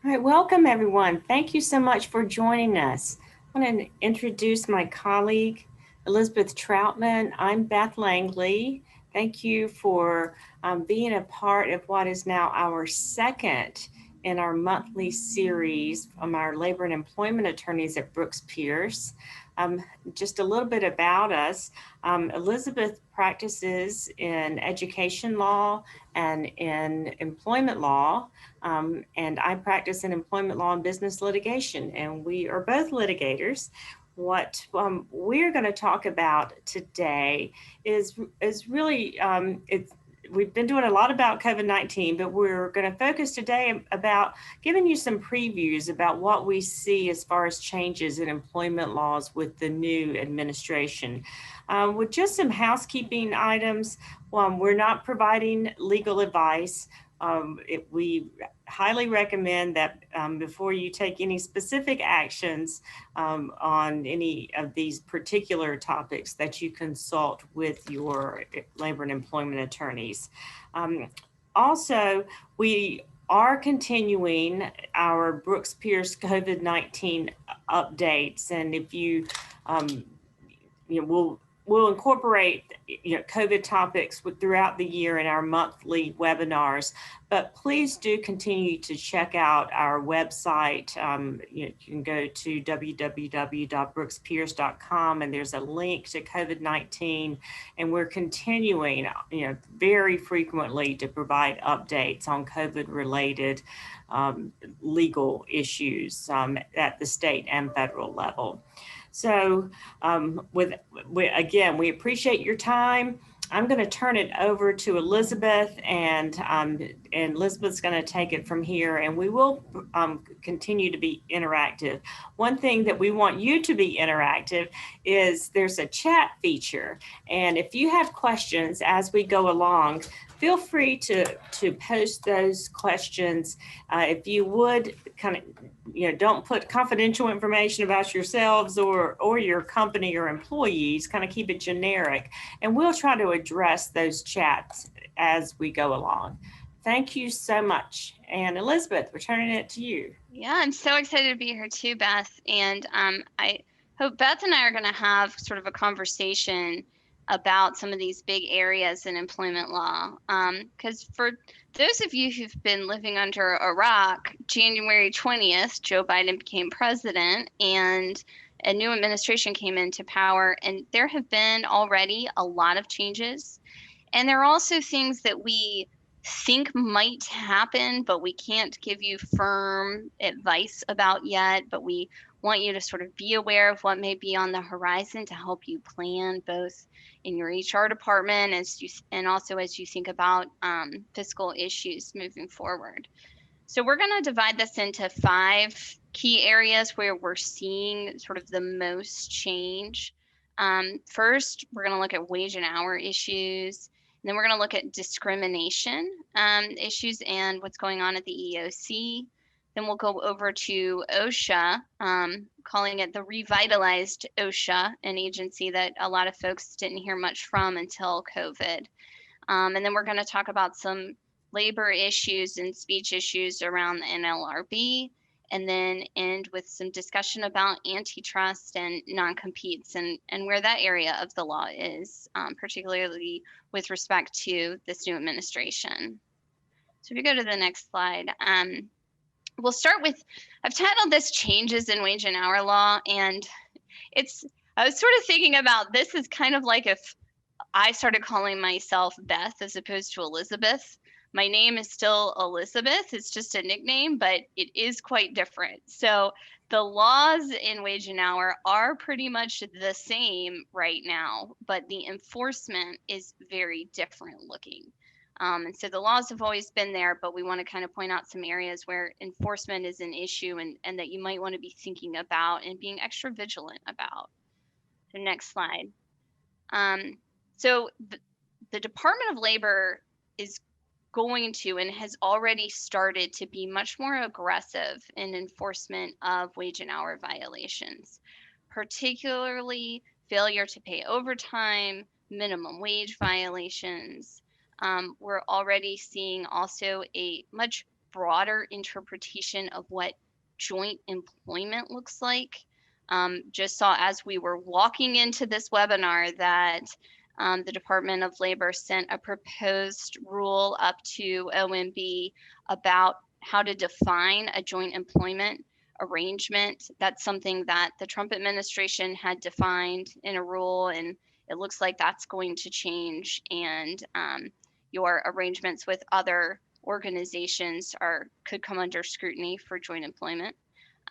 All right, welcome everyone. Thank you so much for joining us. I want to introduce my colleague, Elizabeth Troutman. I'm Beth Langley. Thank you for being a part of what is now our second in our monthly series from our labor and employment attorneys at Brooks Pierce. Just a little bit about us. Elizabeth practices in education law and in employment law. And I practice in employment law and business litigation, and we are both litigators. What we're going to talk about today is really we've been doing a lot about COVID-19, but we're going to focus today about giving you some previews about what we see as far as changes in employment laws with the new administration. With just some housekeeping items, we're not providing legal advice. We highly recommend that before you take any specific actions on any of these particular topics, that you consult with your labor and employment attorneys. Also, we are continuing our Brooks Pierce COVID-19 updates, and if you, we'll incorporate COVID topics throughout the year in our monthly webinars, but please do continue to check out our website. You can go to www.brookspierce.com, and there's a link to COVID-19, and we're continuing very frequently to provide updates on COVID-related legal issues at the state and federal level. So again, we appreciate your time. I'm going to turn it over to Elizabeth, and Elizabeth's going to take it from here, and we will continue to be interactive. One thing that we want you to be interactive is there's a chat feature, and if you have questions as we go along, feel free to post those questions. If you would, don't put confidential information about yourselves or your company or employees, kind of keep it generic, and we'll try to address those chats as we go along. Thank you so much. And Elizabeth, we're turning it to you. Yeah, I'm so excited to be here too, Beth. And I hope Beth and I are going to have sort of a conversation about some of these big areas in employment law. Because for those of you who've been living under a rock, January 20th, Joe Biden became president and a new administration came into power. And there have been already a lot of changes. And there are also things that we think might happen, but we can't give you firm advice about yet. But we want you to sort of be aware of what may be on the horizon to help you plan both in your HR department and also as you think about fiscal issues moving forward. So we're going to divide this into 5 key areas where we're seeing sort of the most change. First, we're going to look at wage and hour issues. And then we're going to look at discrimination issues and what's going on at the EEOC. Then we'll go over to OSHA, calling it the revitalized OSHA, an agency that a lot of folks didn't hear much from until COVID. And then we're going to talk about some labor issues and speech issues around the NLRB, and then end with some discussion about antitrust and non-competes and where that area of the law is, particularly with respect to this new administration. So if you go to the next slide, we'll start with, I've titled this Changes in Wage and Hour Law, and I was sort of thinking about this is kind of like if I started calling myself Beth as opposed to Elizabeth. My name is still Elizabeth, it's just a nickname, but it is quite different. So the laws in wage and hour are pretty much the same right now, but the enforcement is very different looking. And so the laws have always been there, but we want to kind of point out some areas where enforcement is an issue and that you might want to be thinking about and being extra vigilant about. So next slide. So the Department of Labor is going to and has already started to be much more aggressive in enforcement of wage and hour violations, particularly failure to pay overtime, minimum wage violations. We're already seeing also a much broader interpretation of what joint employment looks like. Just saw as we were walking into this webinar that the Department of Labor sent a proposed rule up to OMB about how to define a joint employment arrangement. That's something that the Trump administration had defined in a rule, and it looks like that's going to change, and your arrangements with other organizations could come under scrutiny for joint employment.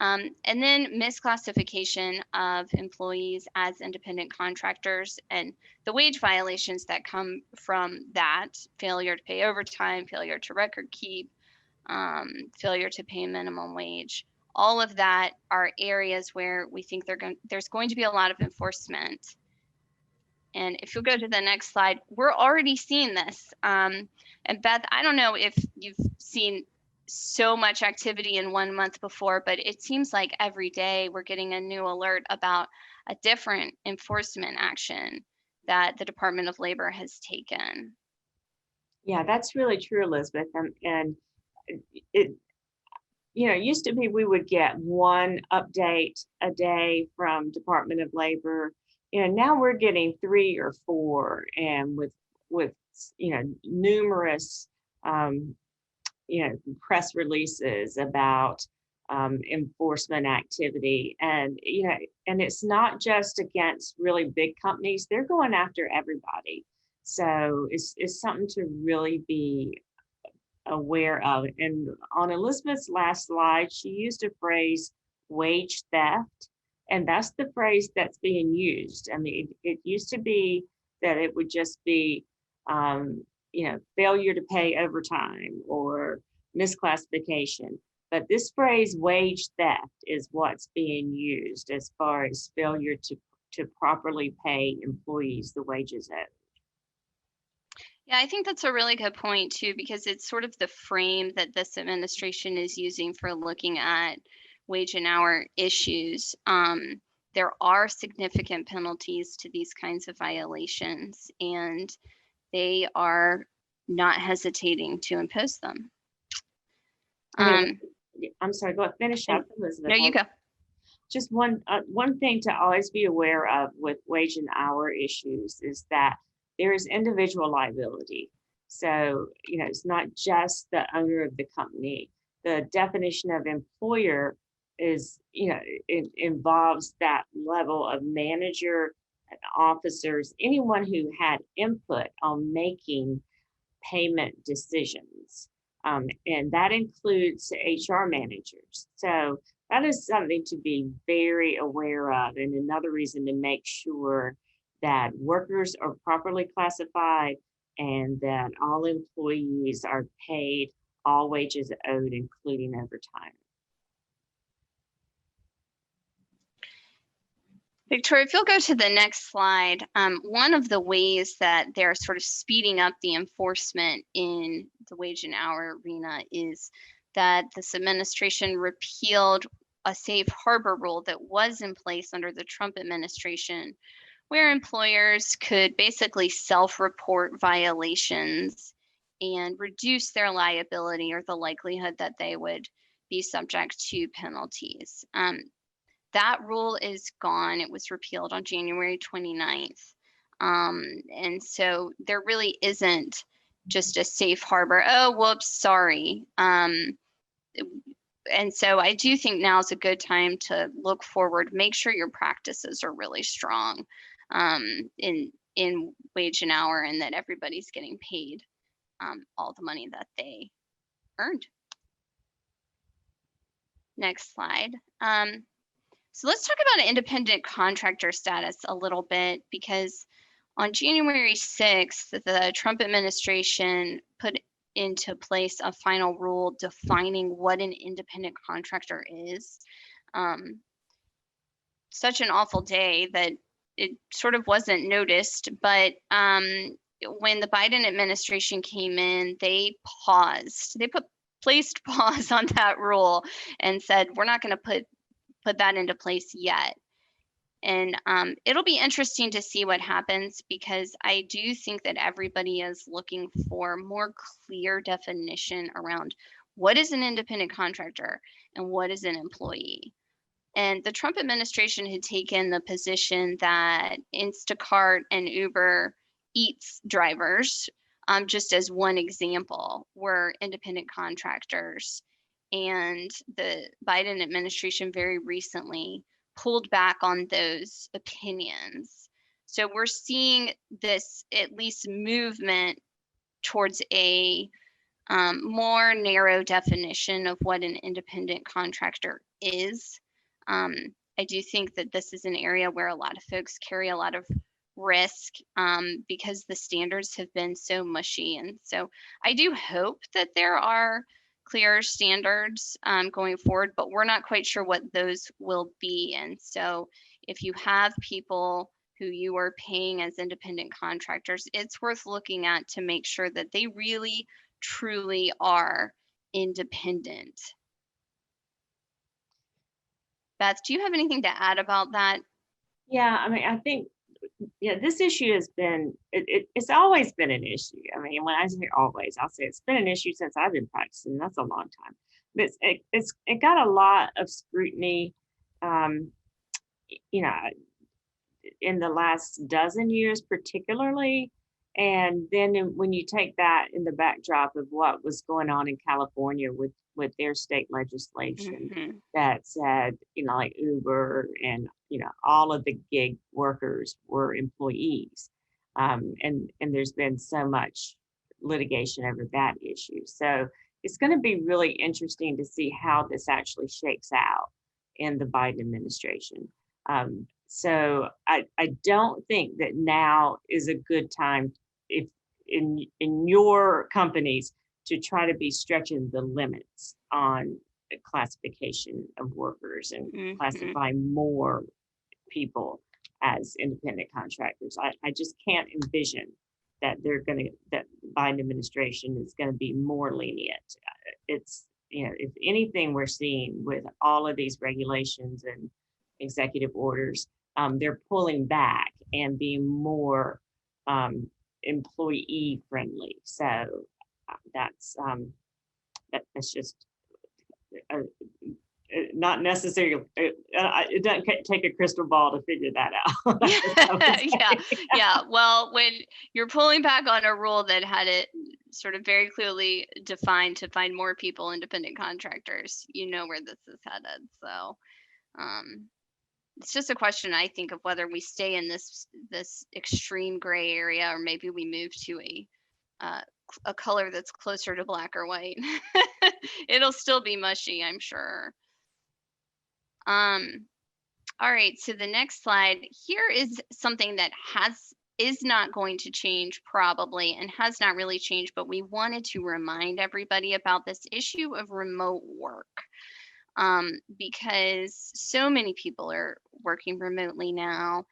And then misclassification of employees as independent contractors and the wage violations that come from that: failure to pay overtime, failure to record keep, failure to pay minimum wage. All of that are areas where we think there's going to be a lot of enforcement. And if you'll go to the next slide, we're already seeing this. And Beth, I don't know if you've seen so much activity in 1 month before, but it seems like every day we're getting a new alert about a different enforcement action that the Department of Labor has taken. Yeah, that's really true, Elizabeth. And it, used to be we would get one update a day from Department of Labor. Now we're getting 3 or 4, and with numerous press releases about enforcement activity. And and it's not just against really big companies, they're going after everybody. So it's something to really be aware of. And on Elizabeth's last slide, she used a phrase, wage theft, and that's the phrase that's being used. I mean, it used to be that it would just be failure to pay overtime or misclassification. But this phrase, wage theft, is what's being used as far as failure to properly pay employees the wages owed. Yeah, I think that's a really good point too, because it's sort of the frame that this administration is using for looking at wage and hour issues. There are significant penalties to these kinds of violations, and they are not hesitating to impose them. I'm sorry, go finish up, Elizabeth. No, you go. Just one thing to always be aware of with wage and hour issues is that there is individual liability. So, it's not just the owner of the company. The definition of employer is, it involves that level of manager and officers, anyone who had input on making payment decisions. And that includes HR managers. So that is something to be very aware of, and another reason to make sure that workers are properly classified and that all employees are paid all wages owed, including overtime. Victoria, if you'll go to the next slide, one of the ways that they're sort of speeding up the enforcement in the wage and hour arena is that this administration repealed a safe harbor rule that was in place under the Trump administration, where employers could basically self-report violations and reduce their liability or the likelihood that they would be subject to penalties. That rule is gone. It was repealed on January 29th. And so there really isn't just a safe harbor. Oh, whoops, sorry. And so I do think now is a good time to look forward, make sure your practices are really strong in wage and hour, and that everybody's getting paid all the money that they earned. Next slide. So let's talk about independent contractor status a little bit, because on January 6th, the Trump administration put into place a final rule defining what an independent contractor is. Such an awful day that it sort of wasn't noticed, but when the Biden administration came in, they paused. They placed pause on that rule and said, we're not going to put that into place yet. And it'll be interesting to see what happens, because I do think that everybody is looking for more clear definition around what is an independent contractor and what is an employee. And the Trump administration had taken the position that Instacart and Uber Eats drivers, just as one example, were independent contractors. And the Biden administration very recently pulled back on those opinions. So we're seeing this at least movement towards a more narrow definition of what an independent contractor is. I do think that this is an area where a lot of folks carry a lot of risk because the standards have been so mushy. And so I do hope that there are clear standards going forward, but we're not quite sure what those will be. And so if you have people who you are paying as independent contractors, it's worth looking at to make sure that they really truly are independent. Beth, do you have anything to add about that? Yeah, I mean, I think, yeah, this issue has been, it's always been an issue. I mean, when I say always, I'll say it's been an issue since I've been practicing. That's a long time. But it got a lot of scrutiny, you know, in the last dozen years, particularly. And then when you take that in the backdrop of what was going on in California with their state legislation that said, you know, like Uber and, you know, all of the gig workers were employees. And there's been so much litigation over that issue. So it's going to be really interesting to see how this actually shakes out in the Biden administration. So I don't think that now is a good time if in your companies to try to be stretching the limits on the classification of workers and classify more people as independent contractors. I just can't envision that that Biden administration is going to be more lenient. It's, you know, if anything we're seeing with all of these regulations and executive orders, they're pulling back and being more employee friendly. So that's just not necessarily. It doesn't take a crystal ball to figure that out. Yeah. Well, when you're pulling back on a rule that had it sort of very clearly defined to find more people independent contractors, you know where this is headed. So it's just a question, I think, of whether we stay in this extreme gray area or maybe we move to a color that's closer to black or white. It'll still be mushy, I'm sure. All right, so the next slide here is something that is not going to change probably and has not really changed, but we wanted to remind everybody about this issue of remote work. Because so many people are working remotely now.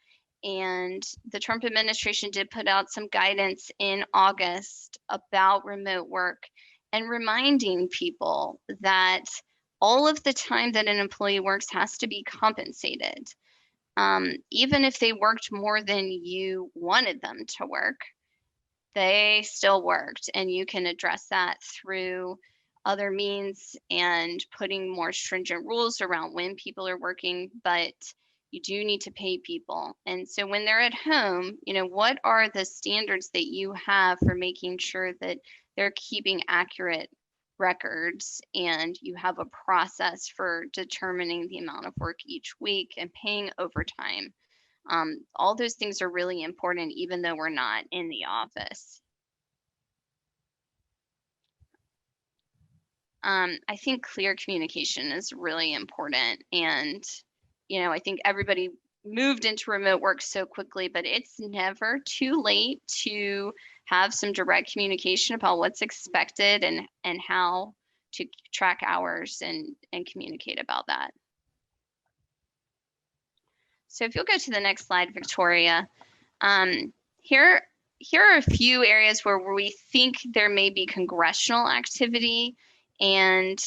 And the Trump administration did put out some guidance in August about remote work and reminding people that all of the time that an employee works has to be compensated. Even if they worked more than you wanted them to work, they still worked, and you can address that through other means and putting more stringent rules around when people are working, but you do need to pay people. And so when they're at home, you know, what are the standards that you have for making sure that they're keeping accurate records and you have a process for determining the amount of work each week and paying overtime? All those things are really important, even though we're not in the office. I think clear communication is really important. And, you know, I think everybody moved into remote work so quickly, but it's never too late to have some direct communication about what's expected and how to track hours and communicate about that. So if you'll go to the next slide, Victoria, here are a few areas where we think there may be congressional activity and,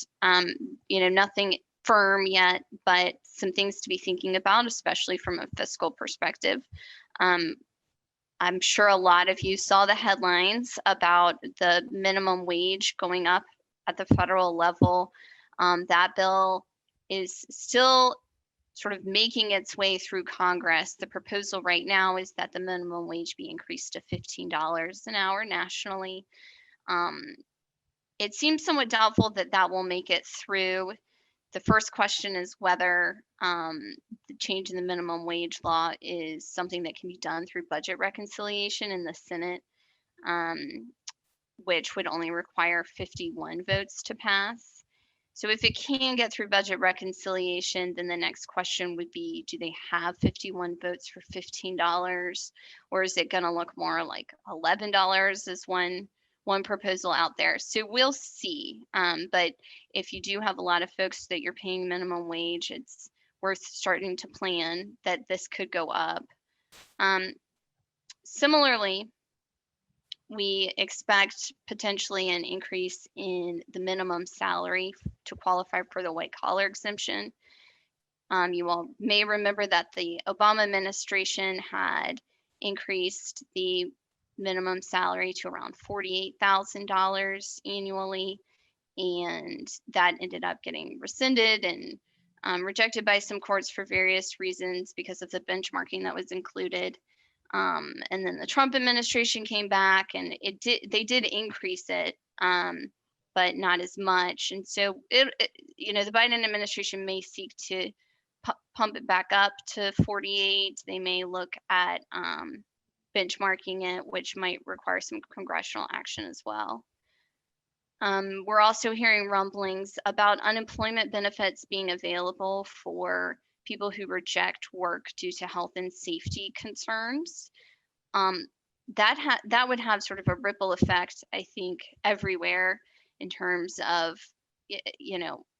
you know, nothing firm yet, but some things to be thinking about, especially from a fiscal perspective. I'm sure a lot of you saw the headlines about the minimum wage going up at the federal level. That bill is still sort of making its way through Congress. The proposal right now is that the minimum wage be increased to $15 an hour nationally. It seems somewhat doubtful that that will make it through. The first question is whether the change in the minimum wage law is something that can be done through budget reconciliation in the Senate, which would only require 51 votes to pass. So if it can get through budget reconciliation, then the next question would be, do they have 51 votes for $15? Or is it going to look more like $11 as one proposal out there? So we'll see. But if you do have a lot of folks that you're paying minimum wage, it's worth starting to plan that this could go up. Similarly, we expect potentially an increase in the minimum salary to qualify for the white collar exemption. You all may remember that the Obama administration had increased the minimum salary to around $48,000 annually, and that ended up getting rescinded and rejected by some courts for various reasons because of the benchmarking that was included. And then the Trump administration came back and they did increase it, but not as much. And so the Biden administration may seek to pump it back up to 48. They may look at benchmarking it, which might require some congressional action as well. We're also hearing rumblings about unemployment benefits being available for people who reject work due to health and safety concerns. That would have sort of a ripple effect, I think, everywhere in terms of,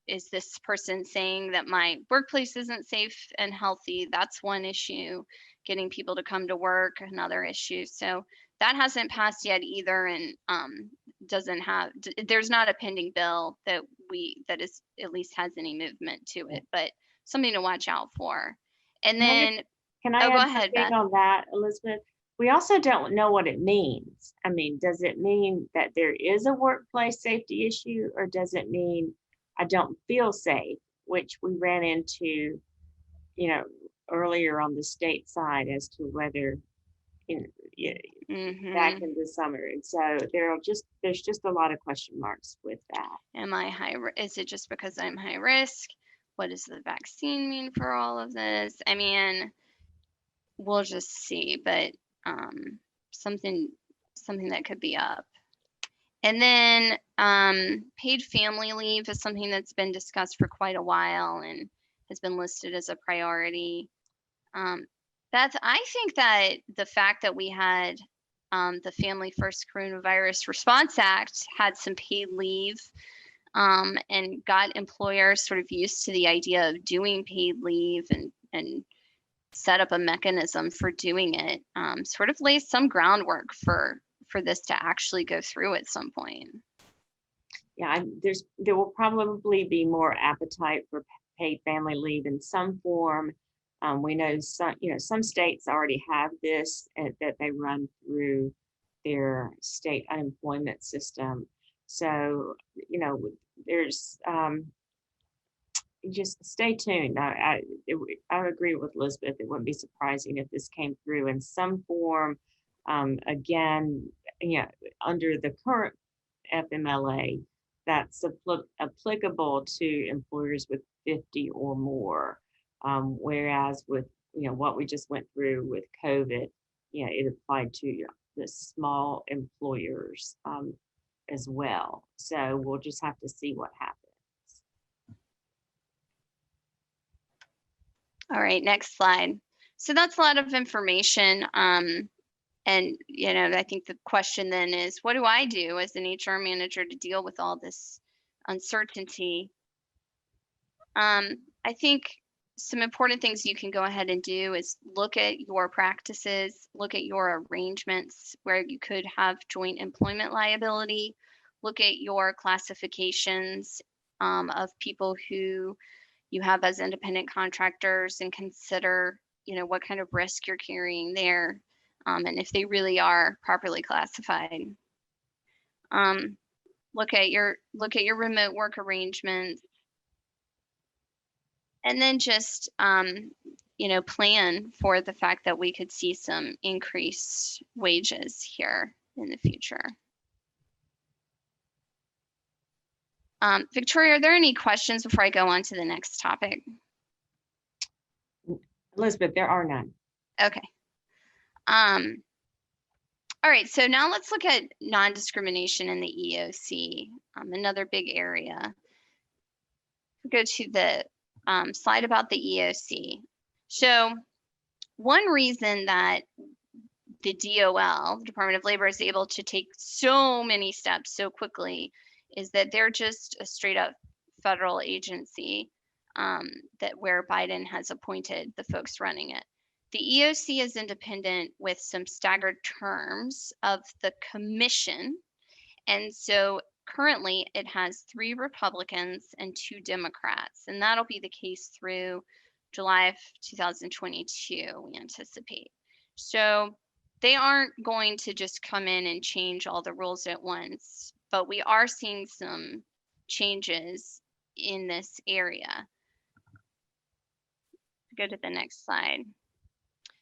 is this person saying that my workplace isn't safe and healthy? That's one issue. Getting people to come to work, another issue. So that hasn't passed yet either, and there's not a pending bill that is at least has any movement to it, but something to watch out for. And then, can I go add ahead, something Beth. on that, Elizabeth? We also don't know what it means. I mean, does it mean that there is a workplace safety issue, or does it mean I don't feel safe, which we ran into, earlier on the state side as to whether, back in the summer. And so there's just a lot of question marks with that. Am I is it just because I'm high risk? What does the vaccine mean for all of this? I mean, we'll just see, but something that could be up. And then paid family leave is something that's been discussed for quite a while and has been listed as a priority. Beth, I think that the fact that we had the Family First Coronavirus Response Act had some paid leave and got employers sort of used to the idea of doing paid leave and set up a mechanism for doing it, sort of lays some groundwork for this to actually go through at some point. Yeah, there will probably be more appetite for paid family leave in some form. We know some states already have this that they run through their state unemployment system. So, there's just stay tuned. I agree with Elizabeth. It wouldn't be surprising if this came through in some form. Again, under the current FMLA, that's applicable to employers with 50 or more. Whereas with what we just went through with COVID, it applied to the small employers as well. So we'll just have to see what happens. All right, next slide. So that's a lot of information. And I think the question then is, what do I do as an HR manager to deal with all this uncertainty? I think some important things you can go ahead and do is look at your practices, look at your arrangements where you could have joint employment liability, look at your classifications of people who you have as independent contractors and consider, what kind of risk you're carrying there, and if they really are properly classified. look at your remote work arrangements, and then just plan for the fact that we could see some increased wages here in the future. Victoria, are there any questions before I go on to the next topic? Elizabeth, there are none. Okay. All right, so now let's look at non-discrimination in the EEOC, another big area. Go to the slide about the EEOC. So one reason that the DOL, the Department of Labor, is able to take so many steps so quickly is that they're just a straight up federal agency that where Biden has appointed the folks running it. The EEOC is independent with some staggered terms of the commission. And so currently it has 3 Republicans and 2 Democrats, and that'll be the case through July of 2022, we anticipate. So they aren't going to just come in and change all the rules at once, but we are seeing some changes in this area. Go to the next slide.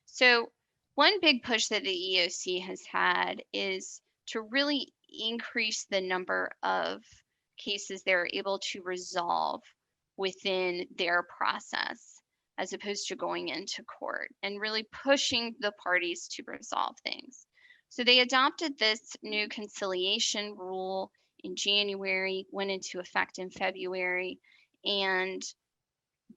So one big push that the EEOC has had is to really increase the number of cases they're able to resolve within their process, as opposed to going into court, and really pushing the parties to resolve things. So they adopted this new conciliation rule in January, went into effect in February, and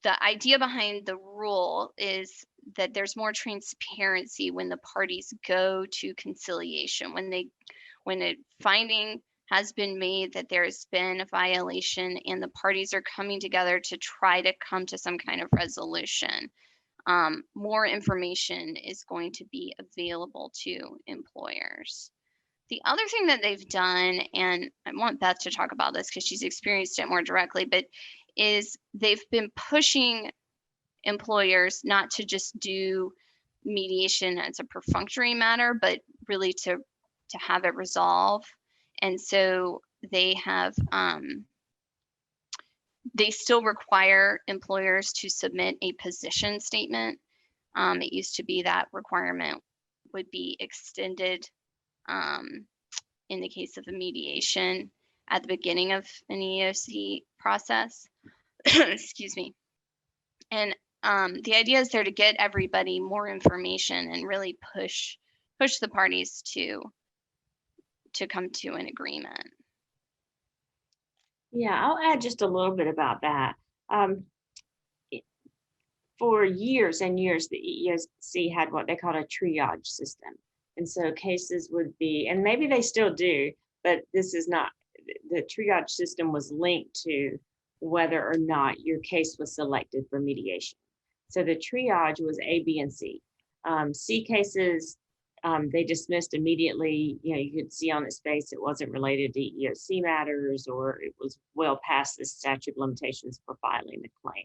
the idea behind the rule is that there's more transparency when the parties go to conciliation, when a finding has been made that there's been a violation and the parties are coming together to try to come to some kind of resolution. More information is going to be available to employers. The other thing that they've done, and I want Beth to talk about this because she's experienced it more directly, but is they've been pushing employers not to just do mediation as a perfunctory matter, but really to have it resolve. And so they have, they still require employers to submit a position statement. It used to be that requirement would be extended in the case of a mediation at the beginning of an EEOC process. Excuse me. And the idea is there to get everybody more information and really push the parties to come to an agreement. Yeah, I'll add just a little bit about that. For years and years, the EEOC had what they called a triage system. And so cases would be, and maybe they still do, but this is not, the triage system was linked to whether or not your case was selected for mediation. So the triage was A, B, and C. C cases, they dismissed immediately. You know, you could see on its face it wasn't related to EEOC matters, or it was well past the statute of limitations for filing the claim.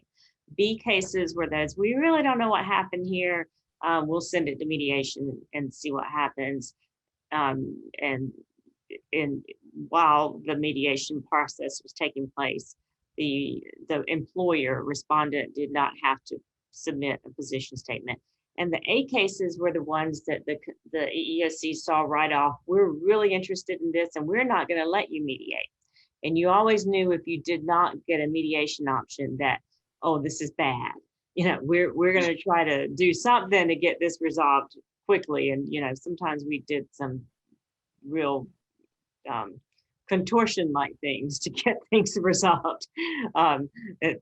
B cases were those, we really don't know what happened here. We'll send it to mediation and see what happens. And while the mediation process was taking place, the employer respondent did not have to submit a position statement. And the A cases were the ones that the EEOC saw right off. We're really interested in this and we're not going to let you mediate. And you always knew if you did not get a mediation option that, oh, this is bad. You know, we're going to try to do something to get this resolved quickly. And, you know, sometimes we did some real contortion-like things to get things resolved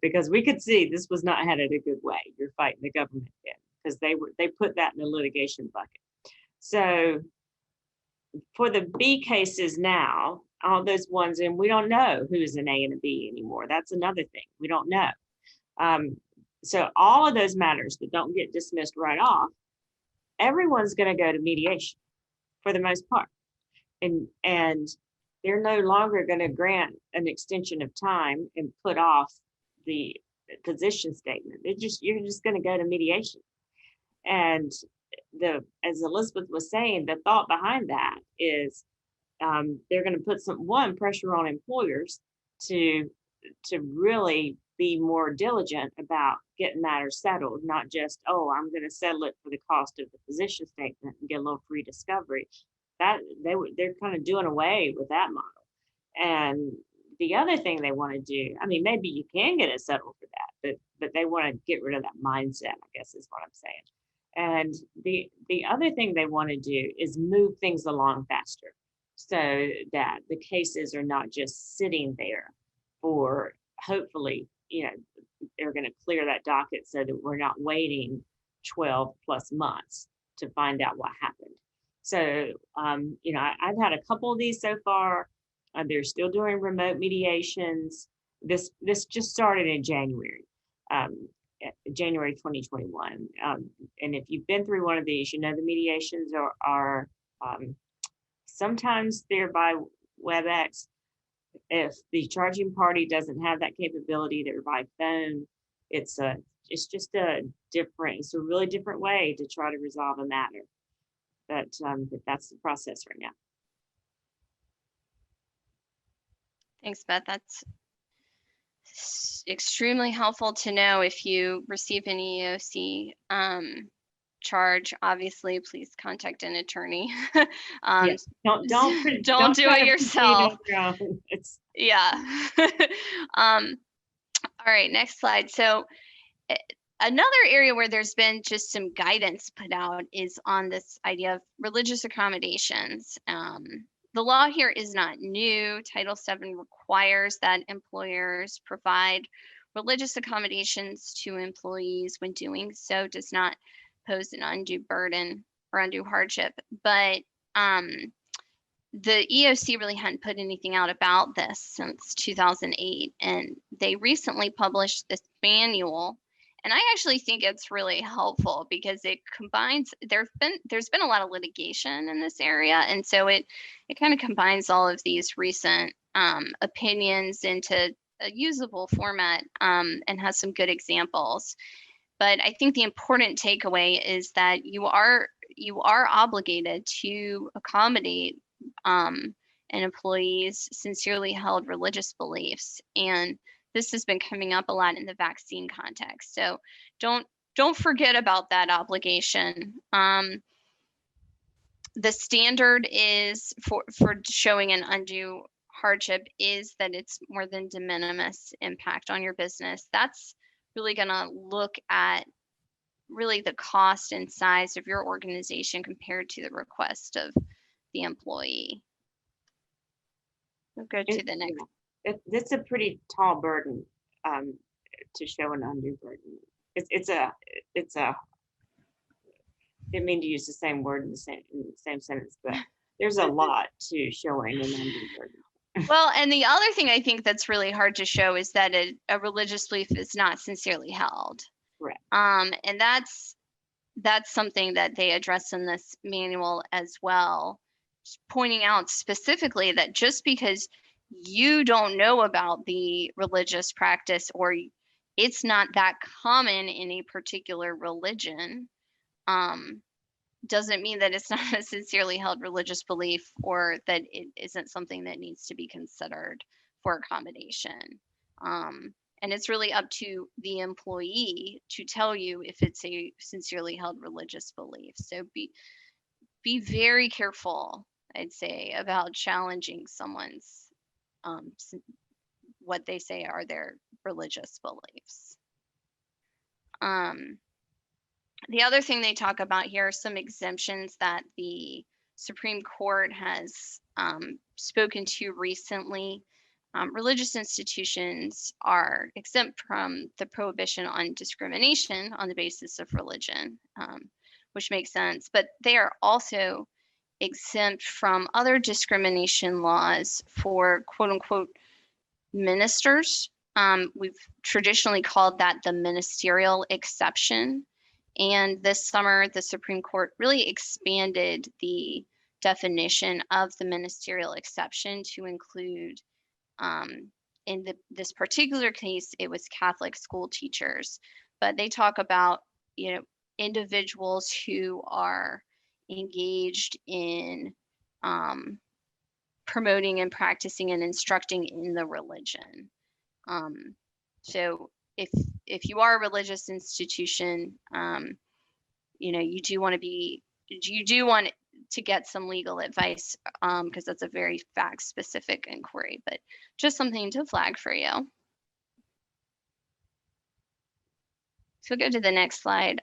because we could see this was not headed a good way. You're fighting the government in because they put that in the litigation bucket. So for the B cases now, all those ones, and we don't know who's an A and a B anymore. That's another thing. We don't know. So all of those matters that don't get dismissed right off, everyone's going to go to mediation for the most part. And they're no longer going to grant an extension of time and put off the position statement. You're just going to go to mediation. And as Elizabeth was saying, the thought behind that is they're going to put some pressure on employers to really be more diligent about getting matters settled, not just, oh, I'm going to settle it for the cost of the position statement and get a little free discovery. That they're kind of doing away with that model. And the other thing they want to do, I mean, maybe you can get it settled for that, but they want to get rid of that mindset, I guess is what I'm saying. And the other thing they want to do is move things along faster so that the cases are not just sitting there for, hopefully, they're going to clear that docket so that we're not waiting 12 plus months to find out what happened. So, I've had a couple of these so far. They're still doing remote mediations. This just started in January, January 2021. And if you've been through one of these, the mediations are sometimes they're by WebEx. If the charging party doesn't have that capability, they're by phone. It's just it's a really different way to try to resolve a matter. But that's the process right now. Thanks, Beth. That's extremely helpful to know. If you receive an EEOC charge, obviously, please contact an attorney. Yes. Don't do it yourself. Yeah. All right, next slide. So another area where there's been just some guidance put out is on this idea of religious accommodations. The law here is not new. Title VII requires that employers provide religious accommodations to employees. When doing so does not pose an undue burden or undue hardship. But the EEOC really hadn't put anything out about this since 2008. And they recently published this manual. And I actually think it's really helpful because it combines, there's been a lot of litigation in this area. And so it kind of combines all of these recent opinions into a usable format and has some good examples. But I think the important takeaway is that you are obligated to accommodate an employee's sincerely held religious beliefs. And this has been coming up a lot in the vaccine context. So don't forget about that obligation. The standard is for showing an undue hardship is that it's more than de minimis impact on your business. That's really going to look at really the cost and size of your organization compared to the request of the employee. We'll go to the next. It's a pretty tall burden to show an undue burden. Didn't mean to use the same word in the same sentence, but there's a lot to showing an undue burden. Well, and the other thing I think that's really hard to show is that a religious belief is not sincerely held. Correct. And that's something that they address in this manual as well, just pointing out specifically that just because you don't know about the religious practice or it's not that common in a particular religion, doesn't mean that it's not a sincerely held religious belief or that it isn't something that needs to be considered for accommodation. And it's really up to the employee to tell you if it's a sincerely held religious belief. So be very careful, I'd say, about challenging someone's what they say are their religious beliefs. The other thing they talk about here are some exemptions that the Supreme Court has spoken to recently. Religious institutions are exempt from the prohibition on discrimination on the basis of religion, which makes sense, but they are also exempt from other discrimination laws for quote unquote ministers. We've traditionally called that the ministerial exception. And this summer, the Supreme Court really expanded the definition of the ministerial exception to include, in this particular case, it was Catholic school teachers. But they talk about, individuals who are engaged in promoting and practicing and instructing in the religion. So if you are a religious institution, you know, you do want to get some legal advice, because that's a very fact specific inquiry, but just something to flag for you. So go to the next slide.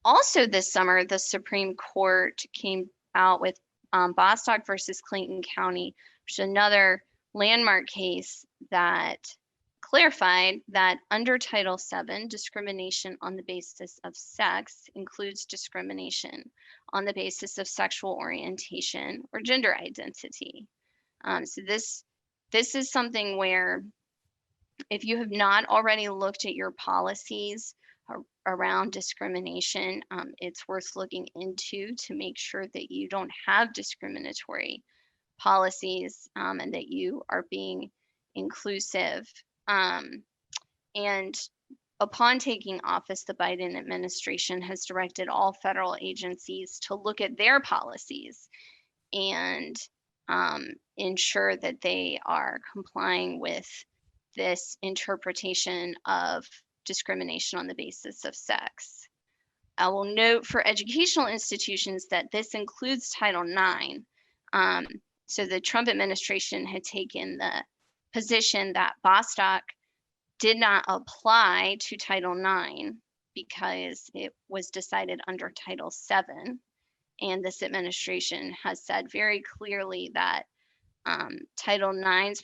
Also this summer, the Supreme Court came out with Bostock versus Clayton County, which is another landmark case that clarified that under Title VII, discrimination on the basis of sex includes discrimination on the basis of sexual orientation or gender identity. So this is something where, if you have not already looked at your policies around discrimination, it's worth looking into to make sure that you don't have discriminatory policies, and that you are being inclusive. And upon taking office, the Biden administration has directed all federal agencies to look at their policies and ensure that they are complying with this interpretation of discrimination on the basis of sex. I will note for educational institutions that this includes Title IX. So the Trump administration had taken the position that Bostock did not apply to Title IX because it was decided under Title VII. And this administration has said very clearly that Title IX's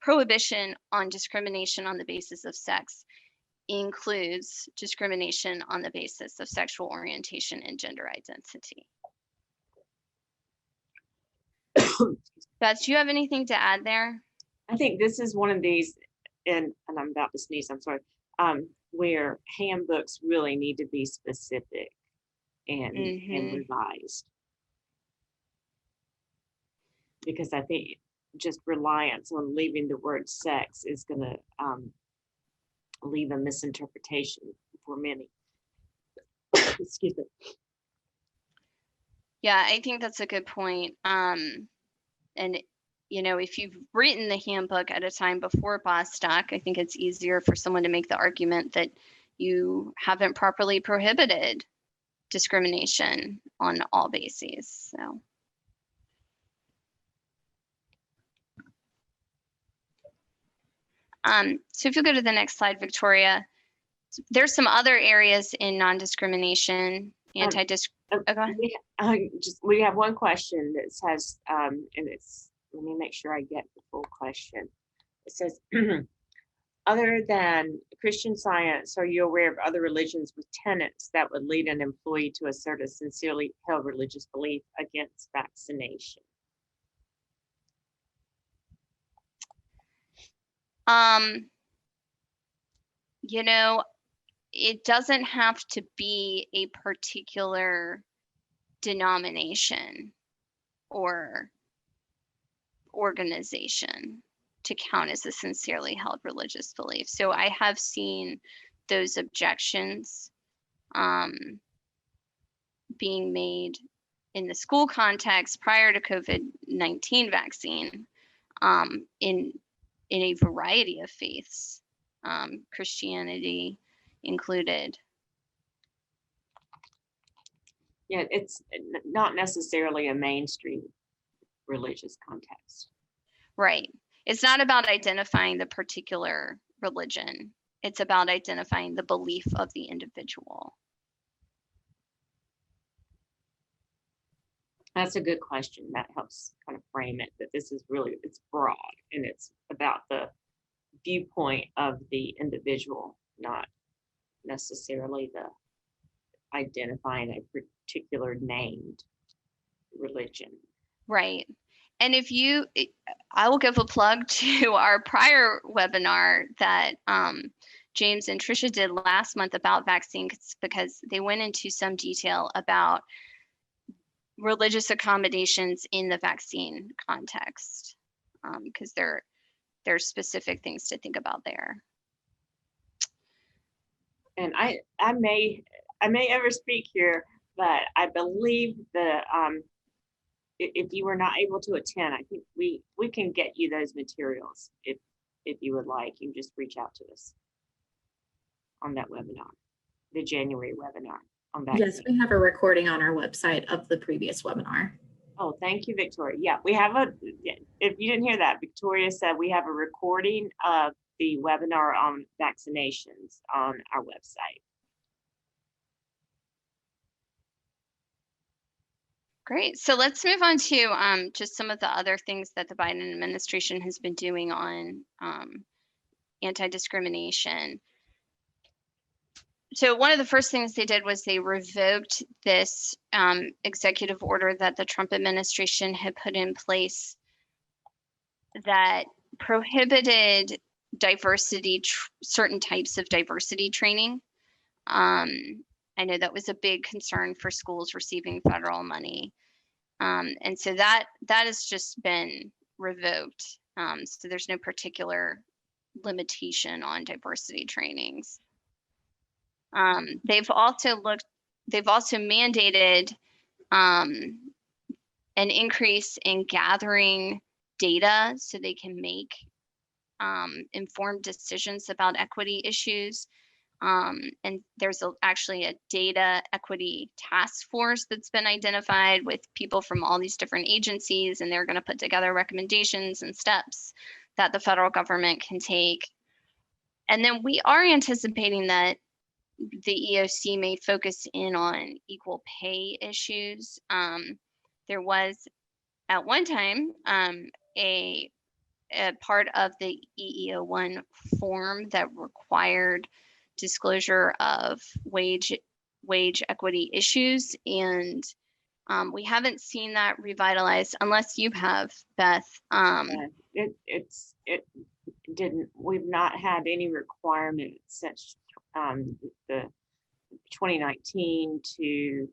prohibition on discrimination on the basis of sex includes discrimination on the basis of sexual orientation and gender identity. Beth, do you have anything to add there? I think this is one of these, and I'm about to sneeze, I'm sorry, where handbooks really need to be specific and revised. Because I think just reliance on leaving the word sex is going to leave a misinterpretation for many. Excuse me. Yeah, I think that's a good point. And you know, if you've written the handbook at a time before Bostock, I think it's easier for someone to make the argument that you haven't properly prohibited discrimination on all bases. So if you go to the next slide, Victoria, there's some other areas in non-discrimination, we have one question that says, and it's, let me make sure I get the full question. It says, other than Christian Science, are you aware of other religions with tenets that would lead an employee to assert a sincerely held religious belief against vaccination? You know, it doesn't have to be a particular denomination or organization to count as a sincerely held religious belief. So I have seen those objections being made in the school context prior to COVID-19 vaccine in a variety of faiths, Christianity included. Yeah, it's not necessarily a mainstream religious context. Right. It's not about identifying the particular religion. It's about identifying the belief of the individual. That's a good question. That helps kind of frame it, that this is really, it's broad and it's about the viewpoint of the individual, not necessarily the identifying a particular named religion. Right. And if you, I will give a plug to our prior webinar that James and Tricia did last month about vaccines, because they went into some detail about religious accommodations in the vaccine context, because there's specific things to think about there. And I may ever speak here, but I believe the if you were not able to attend, I think we can get you those materials if you would like. You just reach out to us on that webinar, the January webinar on vaccine. Yes, we have a recording on our website of the previous webinar. Oh, thank you, Victoria. Yeah, we have if you didn't hear that, Victoria said we have a recording of the webinar on vaccinations on our website. Great. So let's move on to just some of the other things that the Biden administration has been doing on anti-discrimination. So one of the first things they did was they revoked this executive order that the Trump administration had put in place that prohibited certain types of diversity training. I know that was a big concern for schools receiving federal money. And so that has just been revoked. So there's no particular limitation on diversity trainings. They've also mandated an increase in gathering data so they can make informed decisions about equity issues. And there's actually a data equity task force that's been identified with people from all these different agencies, and they're going to put together recommendations and steps that the federal government can take. And then we are anticipating that the EEOC may focus in on equal pay issues. There was at one time a part of the EEO1 form that required disclosure of wage equity issues, and we haven't seen that revitalized unless you have, Beth. We've not had any requirement since the 2019 to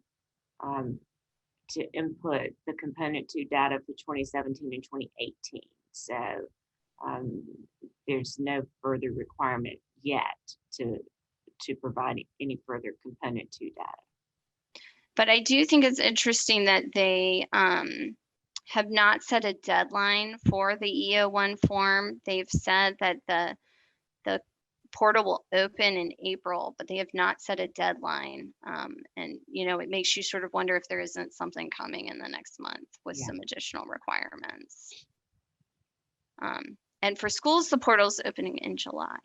input the component 2 data for 2017 and 2018. So there's no further requirement yet to provide any further component 2 data. But I do think it's interesting that they have not set a deadline for the EEO1 form. They've said that the portal will open in April, but they have not set a deadline. And, it makes you sort of wonder if there isn't something coming in the next month with some additional requirements. And for schools, the portal's opening in July.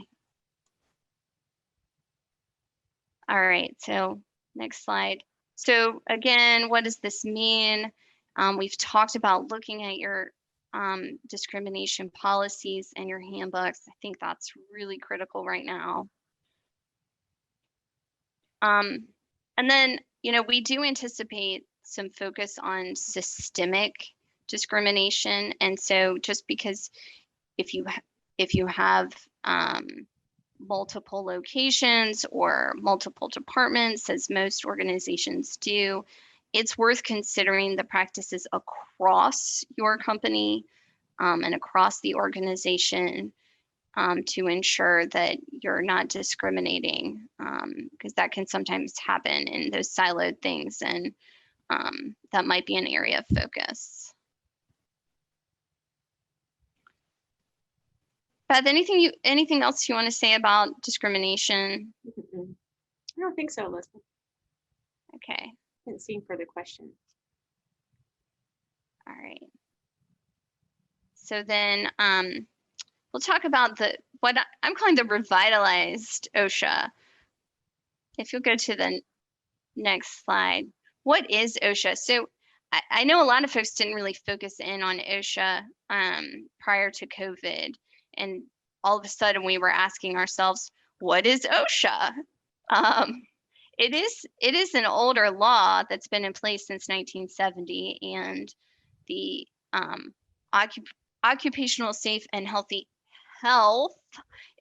All right, so next slide. So again, what does this mean? We've talked about looking at your discrimination policies and your handbooks. I think that's really critical right now. And then, we do anticipate some focus on systemic discrimination. And so just because if you have multiple locations or multiple departments, as most organizations do, it's worth considering the practices across your company and across the organization to ensure that you're not discriminating, because that can sometimes happen in those siloed things, and that might be an area of focus. Beth, anything else you want to say about discrimination? I don't think so, Elizabeth. Okay. Didn't see further questions. All right. So then we'll talk about what I'm calling the revitalized OSHA. If you'll go to the next slide. What is OSHA? So I know a lot of folks didn't really focus in on OSHA prior to COVID. And all of a sudden we were asking ourselves, what is OSHA? It is an older law that's been in place since 1970, and the Occupational Safe and Healthy Health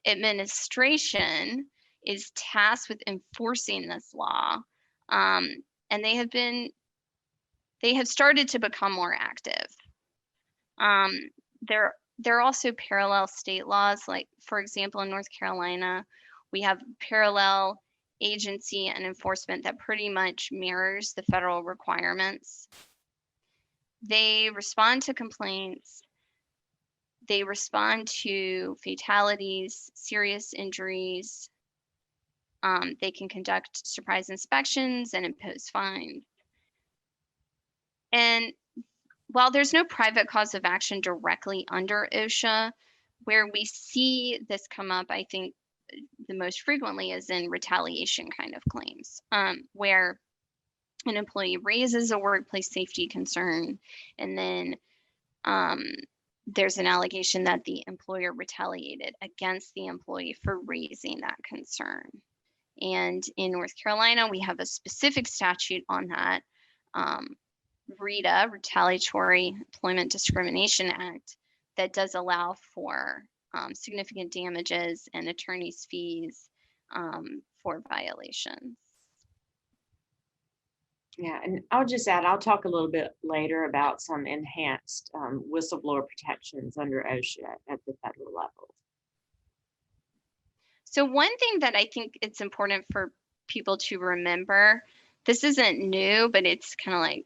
Administration is tasked with enforcing this law, and they have started to become more active. There are also parallel state laws, like, for example, in North Carolina, we have parallel agency and enforcement that pretty much mirrors the federal requirements. They respond to complaints. They respond to fatalities, serious injuries. They can conduct surprise inspections and impose fines. And while there's no private cause of action directly under OSHA, where we see this come up, I think the most frequently is in retaliation kind of claims, where an employee raises a workplace safety concern, and then there's an allegation that the employer retaliated against the employee for raising that concern. And in North Carolina, we have a specific statute on that, RETA, Retaliatory Employment Discrimination Act, that does allow for significant damages and attorney's fees for violations. Yeah, and I'll just add, I'll talk a little bit later about some enhanced whistleblower protections under OSHA at the federal level. So one thing that I think it's important for people to remember, this isn't new, but it's kind of like,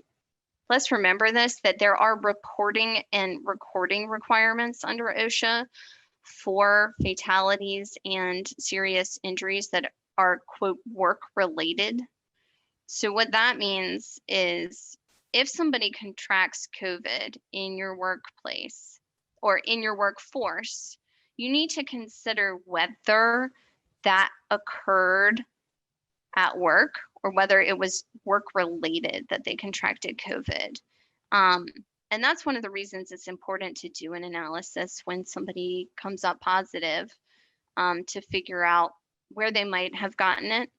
let's remember this, that there are reporting and recording requirements under OSHA for fatalities and serious injuries that are, quote, work related. So what that means is if somebody contracts COVID in your workplace or in your workforce, you need to consider whether that occurred at work or whether it was work related that they contracted COVID. And that's one of the reasons it's important to do an analysis when somebody comes up positive, to figure out where they might have gotten it.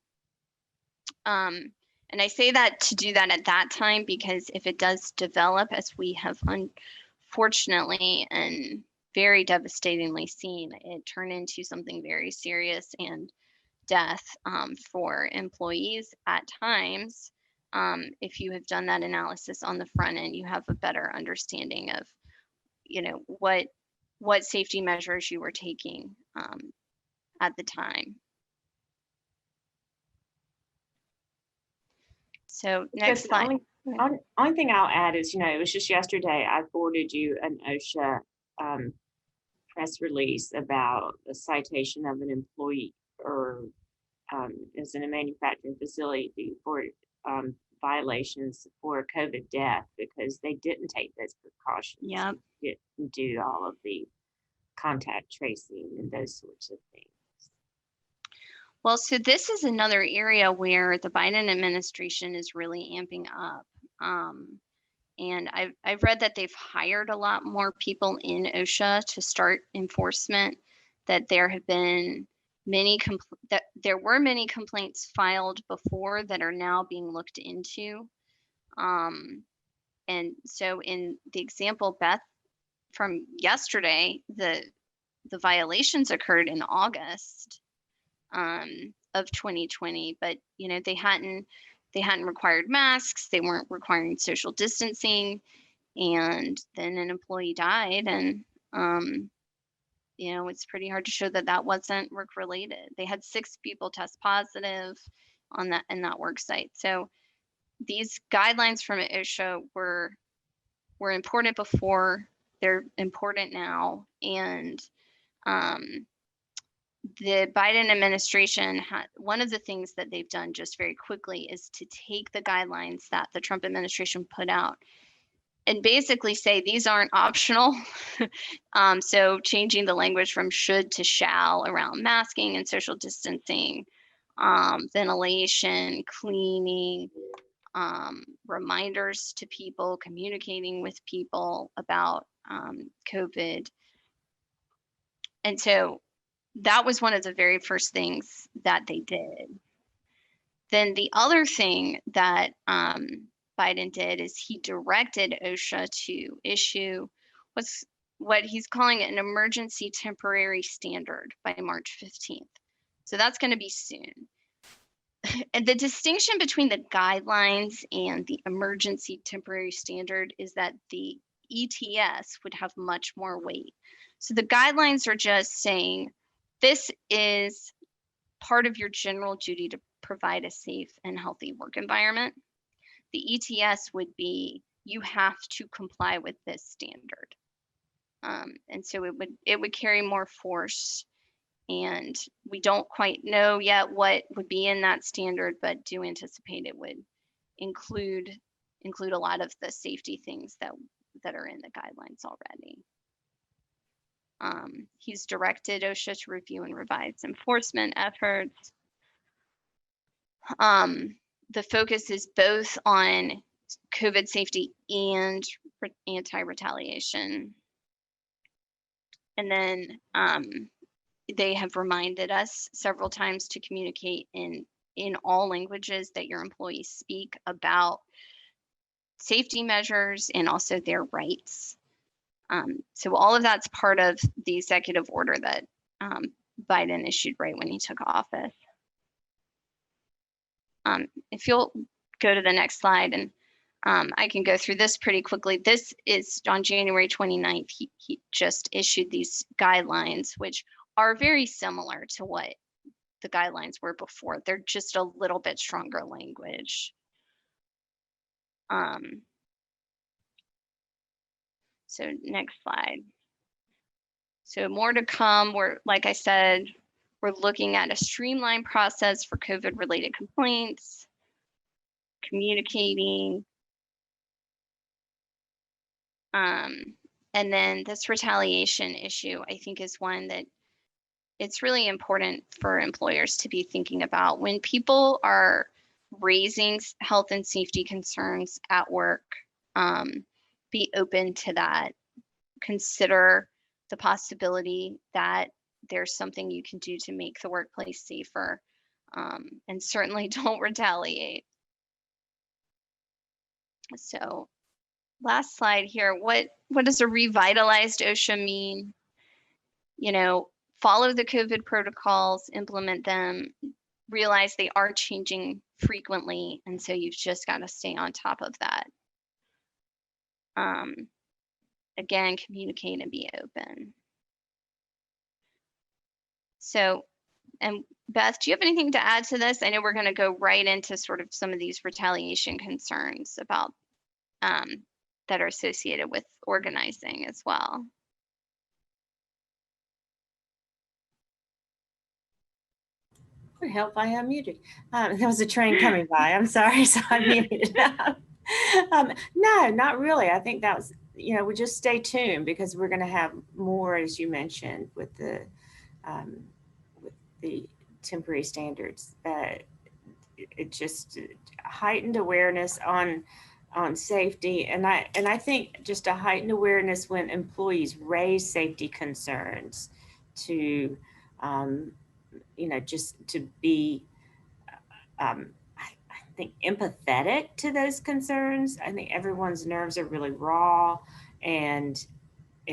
And I say that to do that at that time, because if it does develop, as we have unfortunately and very devastatingly seen, it turn into something very serious and death for employees at times. If you have done that analysis on the front end, you have a better understanding of, you know, what safety measures you were taking at the time. So next slide. Only thing I'll add is, you know, it was just yesterday I forwarded you an OSHA press release about a citation of an employee or is in a manufacturing facility for violations for a COVID death because they didn't take those precautions. Yep. Didn't do all of the contact tracing and those sorts of things. Well, so this is another area where the Biden administration is really amping up. And I've read that they've hired a lot more people in OSHA to start enforcement, that there have been many complaints filed before that are now being looked into. And so in the example, Beth, from yesterday, the violations occurred in August of 2020, but you know, they hadn't required masks, they weren't requiring social distancing, and then an employee died, and you know, it's pretty hard to show that that wasn't work related. They had 6 people test positive on that in that work site. So these guidelines from OSHA were important before, they're important now, and the Biden administration one of the things that they've done just very quickly is to take the guidelines that the Trump administration put out and basically say these aren't optional. So changing the language from should to shall around masking and social distancing, ventilation, cleaning, reminders to people, communicating with people about COVID. And so that was one of the very first things that they did. Then the other thing that Biden did is he directed OSHA to issue what he's calling an emergency temporary standard by March 15th. So that's going to be soon. And the distinction between the guidelines and the emergency temporary standard is that the ETS would have much more weight. So the guidelines are just saying, this is part of your general duty to provide a safe and healthy work environment. The ETS would be you have to comply with this standard. And so it would carry more force, and we don't quite know yet what would be in that standard, but do anticipate it would include a lot of the safety things that are in the guidelines already. He's directed OSHA to review and revise enforcement efforts. The focus is both on COVID safety and anti-retaliation. And then they have reminded us several times to communicate in all languages that your employees speak about safety measures and also their rights. So all of that's part of the executive order that Biden issued right when he took office. If you'll go to the next slide, and I can go through this pretty quickly. This is on January 29th. He just issued these guidelines, which are very similar to what the guidelines were before. They're just a little bit stronger language. So next slide. So more to come. Like I said, we're looking at a streamlined process for COVID-related complaints, communicating. And then this retaliation issue, I think, is one that it's really important for employers to be thinking about. When people are raising health and safety concerns at work, be open to that. Consider the possibility that there's something you can do to make the workplace safer, and certainly don't retaliate. So last slide here, what does a revitalized OSHA mean? You know, follow the COVID protocols, implement them, realize they are changing frequently, and so you've just got to stay on top of that. Again, communicate and be open. So, and Beth, do you have anything to add to this? I know we're going to go right into sort of some of these retaliation concerns about that are associated with organizing as well. For help, I unmuted. There was a train coming by. I'm sorry, so I muted. No, not really. I think that was, we just stay tuned because we're going to have more, as you mentioned, with the temporary standards. It just heightened awareness on safety, and I think just a heightened awareness when employees raise safety concerns to just to be I think empathetic to those concerns. I think everyone's nerves are really raw, and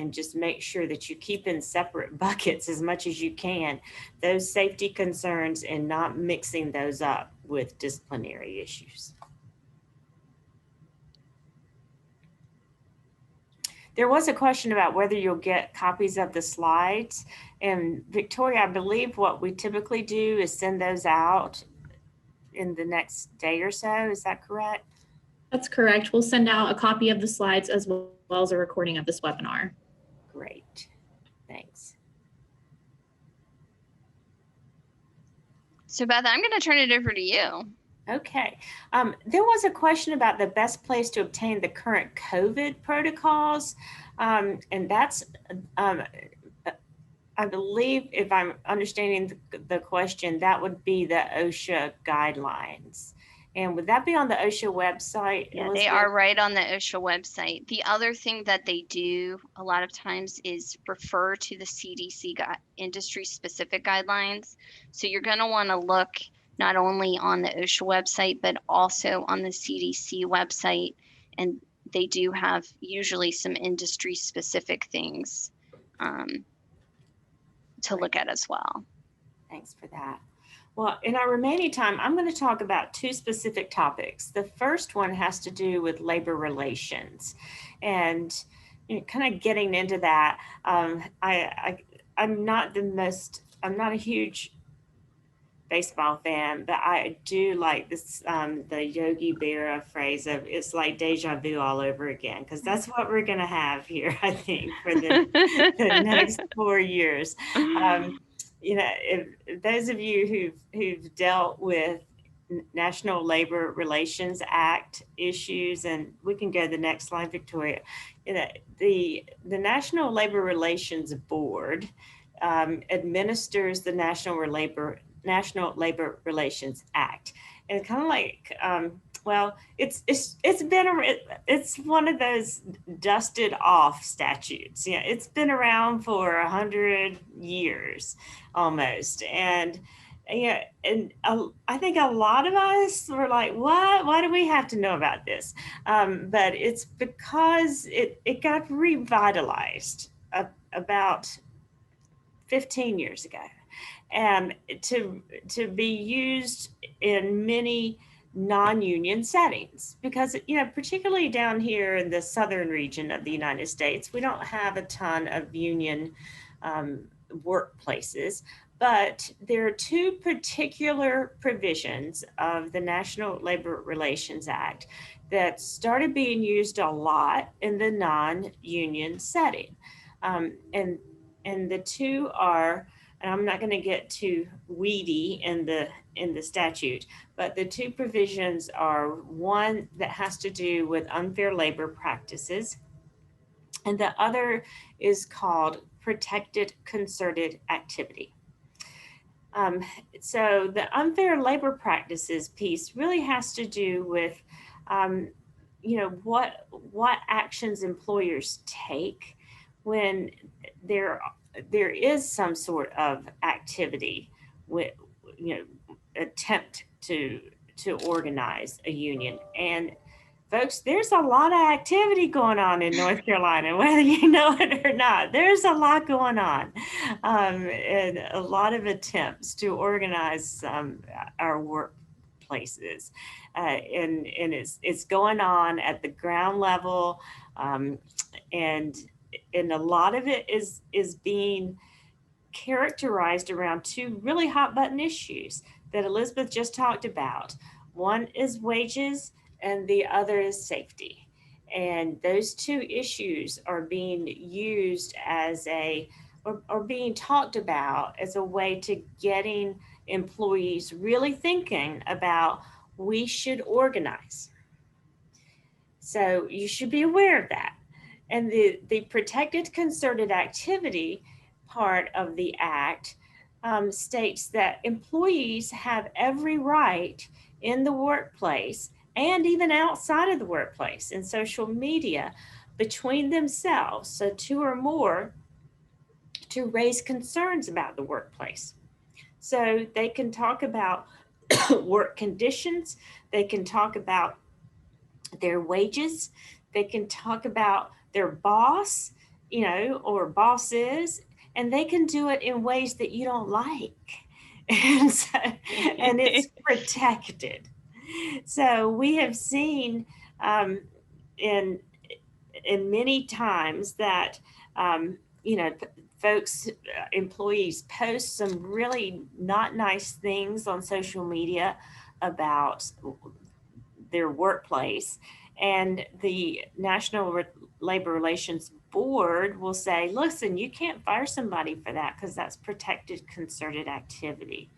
just make sure that you keep in separate buckets as much as you can those safety concerns and not mixing those up with disciplinary issues. There was a question about whether you'll get copies of the slides. And Victoria, I believe what we typically do is send those out in the next day or so. Is that correct? That's correct. We'll send out a copy of the slides as well as a recording of this webinar. Great. Thanks. So Beth, I'm going to turn it over to you. Okay. There was a question about the best place to obtain the current COVID protocols. And that's, I believe, if I'm understanding the question, that would be the OSHA guidelines. And would that be on the OSHA website? Yeah, they are right on the OSHA website. The other thing that they do a lot of times is refer to the CDC industry specific guidelines. So you're going to want to look not only on the OSHA website, but also on the CDC website. And they do have usually some industry specific things to look at as well. Thanks for that. Well, in our remaining time, I'm going to talk about two specific topics. The first one has to do with labor relations, and kind of getting into that. I'm not a huge baseball fan, but I do like this, the Yogi Berra phrase of it's like deja vu all over again, because that's what we're going to have here, I think, for the next 4 years. If those of you who've dealt with National Labor Relations Act issues, and we can go to the next slide, Victoria. The National Labor Relations Board administers the National Labor Relations Act, and kind of like it's one of those dusted off statutes. Yeah, it's been around for 100 years almost, and I think a lot of us were like, what? Why do we have to know about this? But it's because it got revitalized about 15 years ago, and to be used in many non-union settings, because particularly down here in the southern region of the United States, we don't have a ton of union workplaces. But there are two particular provisions of the National Labor Relations Act that started being used a lot in the non-union setting. And the two are, and I'm not going to get too weedy in the statute, but the two provisions are one that has to do with unfair labor practices, and the other is called protected concerted activity. So the unfair labor practices piece really has to do with, what actions employers take when there is some sort of activity with, attempt to organize a union. And folks, there's a lot of activity going on in North Carolina, whether you know it or not. There's a lot going on, and a lot of attempts to organize our workplaces, and it's going on at the ground level, and a lot of it is being characterized around two really hot button issues that Elizabeth just talked about. One is wages, and the other is safety. And those two issues are being used or being talked about as a way to getting employees really thinking about, we should organize. So you should be aware of that. And the protected concerted activity part of the act states that employees have every right in the workplace and even outside of the workplace in social media between themselves, so two or more, to raise concerns about the workplace. So they can talk about work conditions, they can talk about their wages, they can talk about their boss, or bosses, and they can do it in ways that you don't like. And it's protected. So we have seen in many times that folks, employees post some really not nice things on social media about their workplace, and the National Labor Relations Board will say, listen, you can't fire somebody for that because that's protected concerted activity.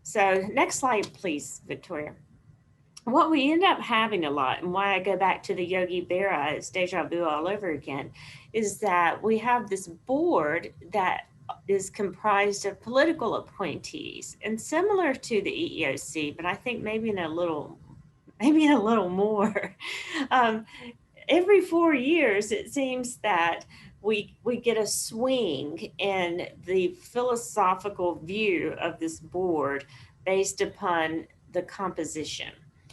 So next slide, please, Victoria. What we end up having a lot, and why I go back to the Yogi Berra, it's deja vu all over again, is that we have this board that is comprised of political appointees, and similar to the EEOC, but I think maybe a little more. Every 4 years, it seems that we get a swing in the philosophical view of this board based upon the composition.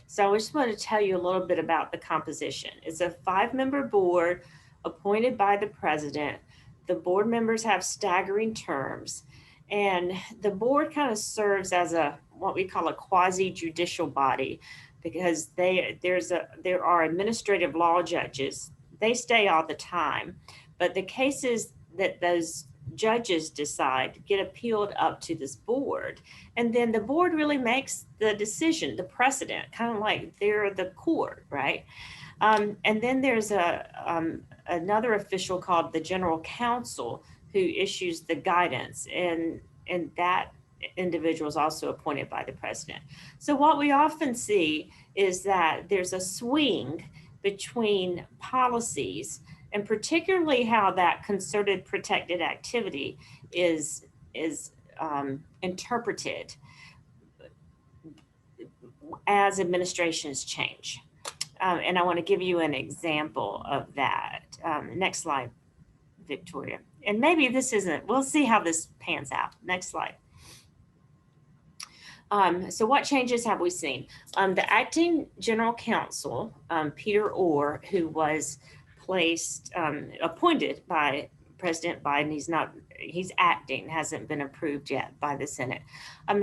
So I just want to tell you a little bit about the composition. It's a 5-member board appointed by the president. The board members have staggering terms, and the board kind of serves as what we call a quasi-judicial body, because there are administrative law judges. They stay all the time, but the cases that those judges decide get appealed up to this board. And then the board really makes the decision, the precedent, kind of like they're the court, right? And then there's another official called the general counsel who issues the guidance, and that individual is also appointed by the president. So what we often see is that there's a swing between policies, and particularly how that concerted protected activity is interpreted as administrations change. And I want to give you an example of that. Next slide, Victoria. And maybe this isn't, we'll see how this pans out. Next slide. So what changes have we seen? The acting general counsel, Peter Orr, who was appointed by President Biden, he's acting, hasn't been approved yet by the Senate.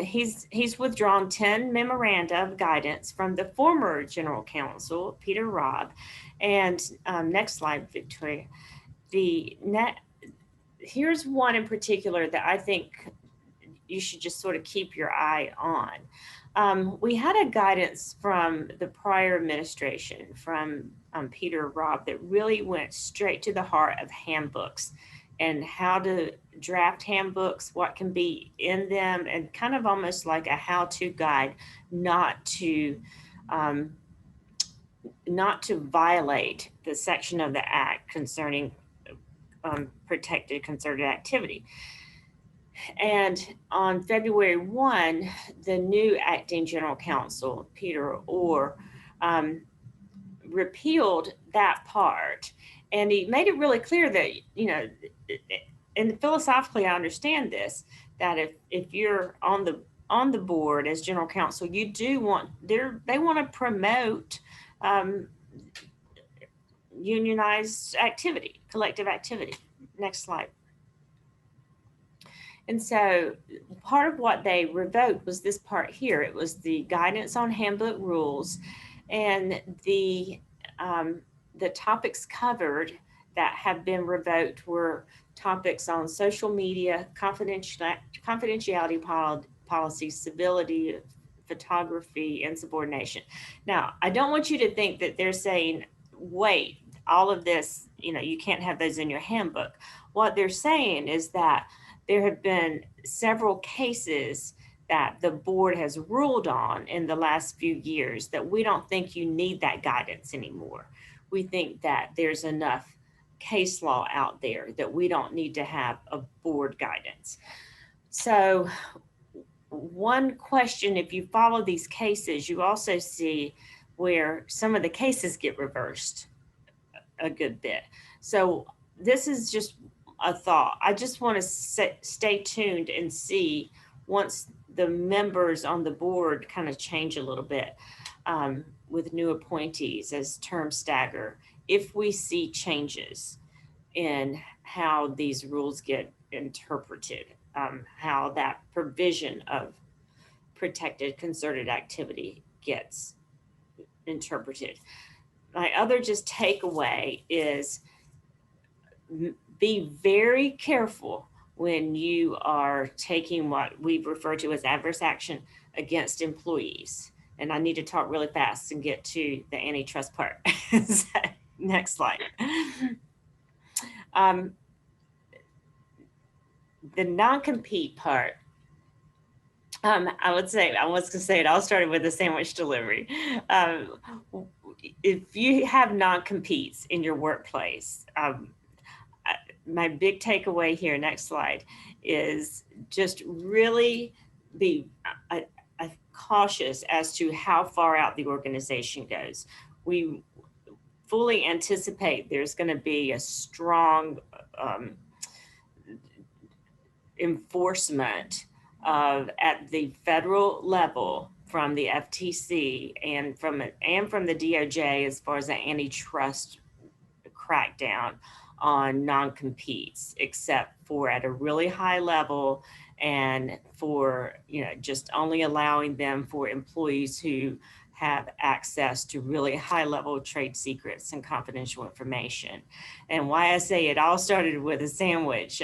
He's withdrawn 10 memoranda of guidance from the former general counsel, Peter Robb. And next slide, Victoria. Here's one in particular that I think you should just sort of keep your eye on. We had a guidance from the prior administration, from Peter Robb, that really went straight to the heart of handbooks and how to draft handbooks, what can be in them, and kind of almost like a how-to guide not to violate the section of the Act concerning protected concerted activity. And on February 1, the new acting general counsel, Peter Orr, repealed that part. And he made it really clear that, and philosophically, I understand this, that if you're on the board as general counsel, you do want, they want to promote unionized activity, collective activity. Next slide. And so part of what they revoked was this part here. It was the guidance on handbook rules, and the topics covered that have been revoked were topics on social media, confidentiality policy, civility, photography, and subordination. Now, I don't want you to think that they're saying, wait, all of this, you can't have those in your handbook. What they're saying is that there have been several cases that the board has ruled on in the last few years that we don't think you need that guidance anymore. We think that there's enough case law out there that we don't need to have a board guidance. So one question, if you follow these cases, you also see where some of the cases get reversed a good bit. So this is just a thought. I just want to stay tuned and see once the members on the board kind of change a little bit with new appointees as terms stagger, if we see changes in how these rules get interpreted, how that provision of protected concerted activity gets interpreted. My other just takeaway is be very careful when you are taking what we refer to as adverse action against employees. And I need to talk really fast and get to the antitrust part. Next slide. The non-compete part, I was going to say it all started with the sandwich delivery. If you have non-competes in your workplace, my big takeaway here, next slide, is just really be cautious as to how far out the organization goes. We fully anticipate there's going to be a strong enforcement at the federal level from the FTC and from the DOJ as far as the antitrust crackdown on non-competes, except for at a really high level and for just only allowing them for employees who have access to really high-level trade secrets and confidential information. And why I say it all started with a sandwich,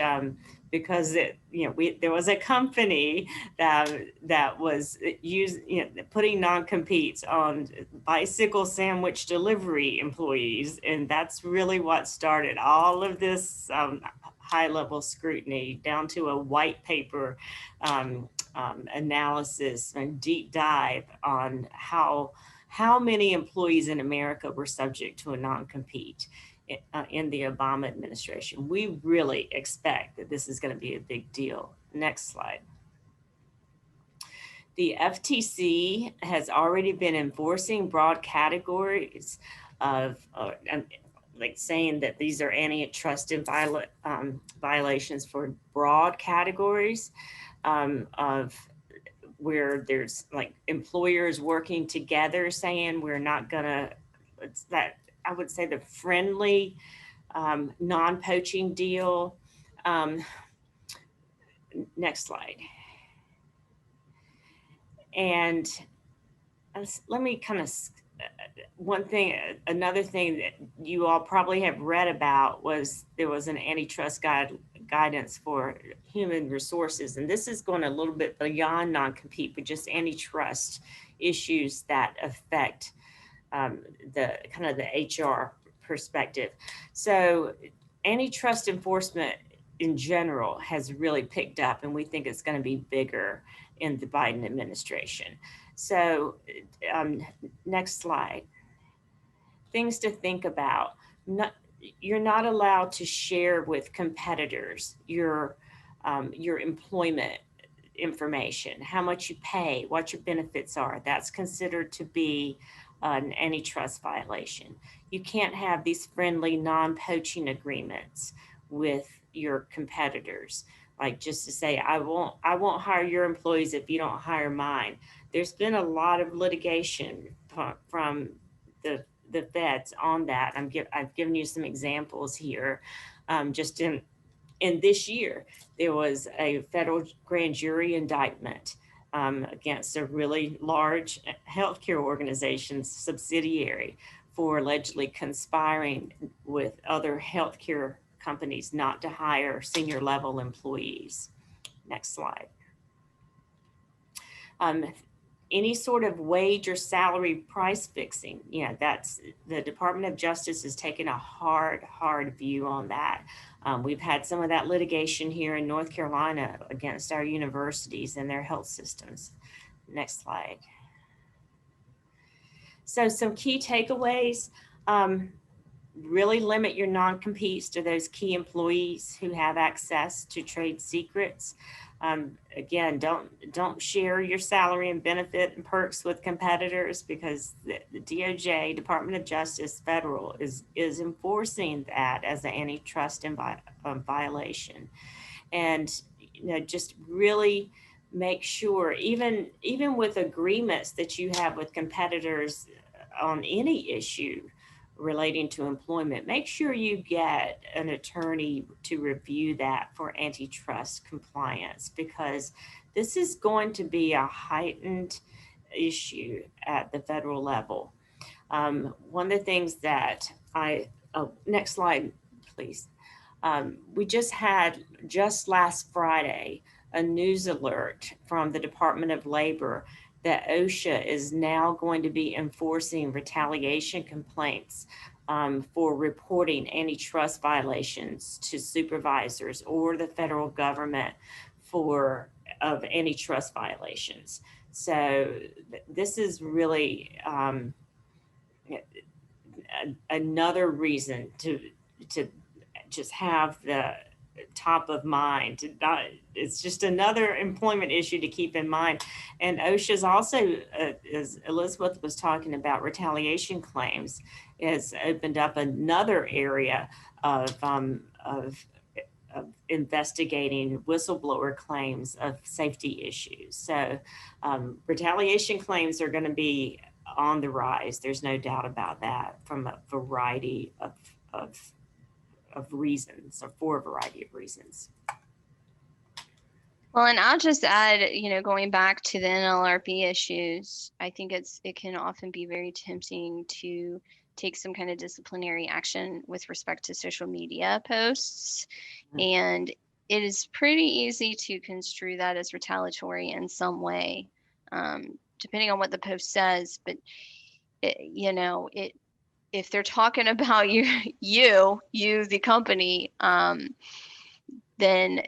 because there was a company that was putting non-competes on bicycle sandwich delivery employees, and that's really what started all of this high-level scrutiny, down to a white paper analysis and deep dive on how many employees in America were subject to a non-compete in the Obama administration. We really expect that this is going to be a big deal. Next slide. The FTC has already been enforcing broad categories of like saying that these are antitrust violations for broad categories of where there's like employers working together saying we're not gonna, it's that, I would say the friendly non-poaching deal. Next slide. And let me kind of, another thing that you all probably have read about was there was an antitrust guidance for human resources. And this is going a little bit beyond non-compete, but just antitrust issues that affect the kind of the HR perspective. So antitrust enforcement in general has really picked up, and we think it's going to be bigger in the Biden administration. So next slide. Things to think about. You're not allowed to share with competitors your employment information, how much you pay, what your benefits are. That's considered to be an antitrust violation. You can't have these friendly non-poaching agreements with your competitors, like just to say, I won't hire your employees if you don't hire mine. There's been a lot of litigation from the feds on that. I've given you some examples here. Just in this year, there was a federal grand jury indictment against a really large healthcare organization's subsidiary for allegedly conspiring with other healthcare companies not to hire senior level employees. Next slide. Any sort of wage or salary price fixing, that's the Department of Justice has taken a hard view on that. We've had some of that litigation here in North Carolina against our universities and their health systems. Next slide. So some key takeaways, really limit your non-competes to those key employees who have access to trade secrets. Again, don't share your salary and benefit and perks with competitors, because the DOJ, Department of Justice, federal, is enforcing that as an antitrust violation. And just really make sure, even with agreements that you have with competitors on any issue relating to employment, make sure you get an attorney to review that for antitrust compliance, because this is going to be a heightened issue at the federal level. One of the things that next slide, please. We just last Friday, a news alert from the Department of Labor that OSHA is now going to be enforcing retaliation complaints for reporting antitrust violations to supervisors or the federal government of antitrust violations. So this is really another reason to just have the top of mind. It's just another employment issue to keep in mind. And OSHA's also, as Elizabeth was talking about, retaliation claims, has opened up another area of investigating whistleblower claims of safety issues. So retaliation claims are going to be on the rise. There's no doubt about that, from a variety of reasons, or for a variety of reasons. Well, and I'll just add, going back to the NLRB issues, I think it can often be very tempting to take some kind of disciplinary action with respect to social media posts. And it is pretty easy to construe that as retaliatory in some way, depending on what the post says. But, if they're talking about you, the company, then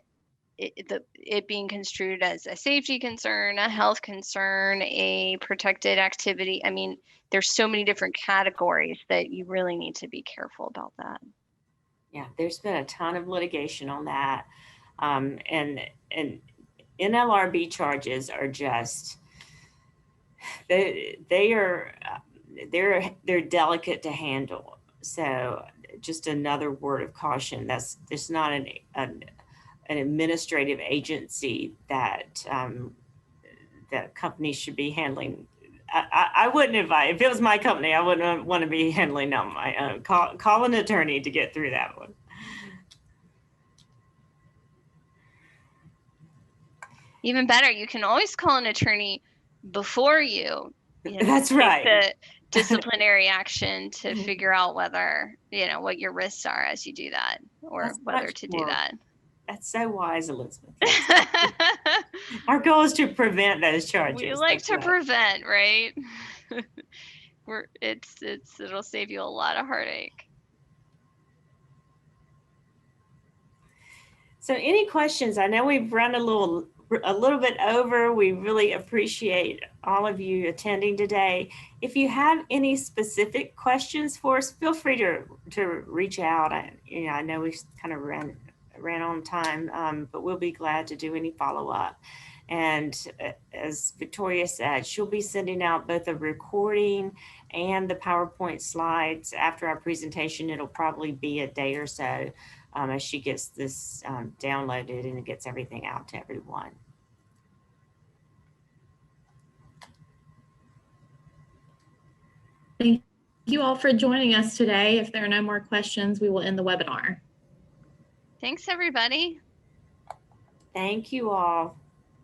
it being construed as a safety concern, a health concern, a protected activity. I mean, there's so many different categories that you really need to be careful about that. Yeah, there's been a ton of litigation on that. And NLRB charges are just, they're delicate to handle. So just another word of caution. There's not an administrative agency that that companies should be handling. I wouldn't if it was my company, I wouldn't want to be handling on my own. Call an attorney to get through that one. Even better, you can always call an attorney before you That's right. Take the disciplinary action to figure out whether, what your risks are as you do that, or That's whether to do that. That's so wise, Elizabeth. Our goal is to prevent those charges. We like to prevent, right? It'll save you a lot of heartache. So any questions? I know we've run a little bit over. We really appreciate all of you attending today. If you have any specific questions for us, feel free to reach out. I know we kind of ran on time, but we'll be glad to do any follow-up. And as Victoria said, she'll be sending out both a recording and the PowerPoint slides after our presentation. It'll probably be a day or so as she gets this downloaded and it gets everything out to everyone. Thank you all for joining us today. If there are no more questions, we will end the webinar. Thanks, everybody. Thank you all.